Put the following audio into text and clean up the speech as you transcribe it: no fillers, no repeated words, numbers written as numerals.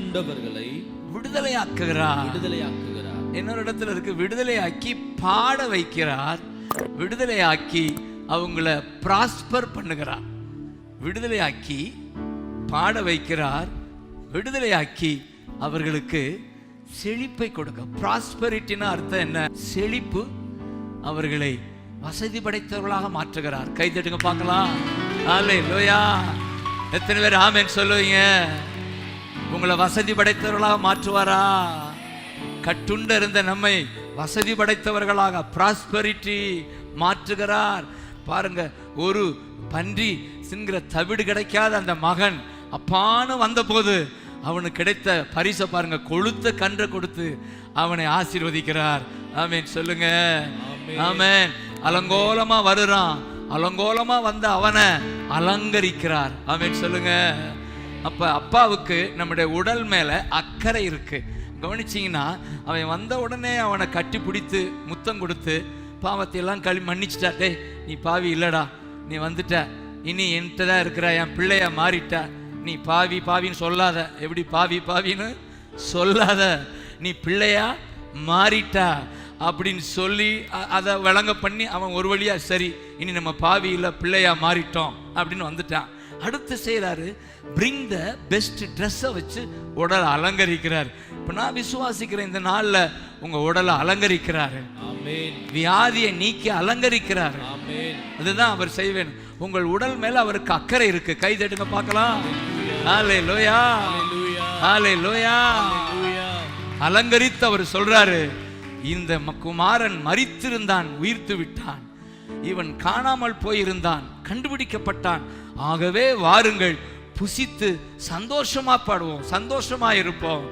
கட்டுண்டவர்களை விடுதலையாக்குகிறார். இன்னொரு இடத்துல இருக்கு, விடுதலையாக்கி பாட வைக்கிறார், விடுதலையாக்கி அவங்கள பிராஸ்பர் பண்ணுகிறார். விடுதலையாக்கி பாட வைக்கிறார், விடுதலையாக்கி அவர்களுக்கு செழிப்பை கொடுக்க. பிராஸ்பரிட்டினா அர்த்தம் என்ன? செழிப்பு. அவர்களை வசதி படைத்தவர்களாக மாற்றுகிறார். கை தட்டுங்க பார்க்கலாம். அல்லேலூயா. எத்தனை பேர் ஆமென் சொல்லுவீங்க? உங்களை வசதி படைத்தவர்களாக மாற்றுவாரா? கட்டுண்ட இருந்த நம்மை வசதி படைத்தவர்களாக பிராஸ்பரிட்டி மாற்றுகிறார். பாருங்க, ஒரு பன்றி சிங்கிற தவிடு கிடைக்காத அந்த மகன் அப்பான்னு வந்த போது அவனுக்கு கிடைத்த பரிசை பாருங்க, கொழுத்த கன்றை கொடுத்து அவனை ஆசீர்வதிக்கிறார். ஆமென் சொல்லுங்க. ஆமென். அலங்கோலமா வருறான், அலங்கோலமா வந்த அவனை அலங்கரிக்கிறார். ஆமென் சொல்லுங்க. அப்ப அப்பாவுக்கு நம்முடைய உடல் மேல அக்கறை இருக்கு. கவனிச்சிங்கன்னா, அவன் வந்த உடனே அவனை கட்டி பிடித்து முத்தம் கொடுத்து பாவத்தை எல்லாம் மன்னிச்சிட்டா. டேய், நீ பாவி இல்லடா, நீ வந்துட்ட, இனி என்கிட்ட தான் இருக்கிற, என் பிள்ளைய மாறிட்ட, நீ பாவி பாவின்னு சொல்லாத. எப்படி பாவி பாவின்னு சொல்லாத, நீ பிள்ளையா மாறிட்டா அப்படின்னு சொல்லி அதை விளங்க பண்ணி அவன் ஒரு வழியா சரி, இனி நம்ம பாவி இல்லை பிள்ளையா மாறிட்டோம் அப்படின்னு வந்துட்டான். அடுத்து செய்யறாரு, பிரிங் த பெஸ்ட் ட்ரெஸ்ஸை வச்சு உடலை அலங்கரிக்கிறார். இப்போ நான் விசுவாசிக்கிறேன், இந்த நாளில் உங்க உடலை அலங்கரிக்கிறாரு. வியாதியை நீக்கி அலங்கரிக்கிறாரு. அதுதான் அவர் செய்வேன். உங்கள் உடல் மேல அவருக்கு அக்கறை இருக்கு. கை தட்டுங்க பார்க்கலாம். ஹல்லேலூயா, ஹல்லேலூயா. அலங்கரித்து அவர் சொல்றாரு, இந்த குமாரன் மரித்திருந்தான், உயிர்த்து விட்டான், இவன் காணாமல் போயிருந்தான், கண்டுபிடிக்கப்பட்டான். ஆகவே வாருங்கள், புசித்து சந்தோஷமா பாடுவோம், சந்தோஷமா இருப்போம்.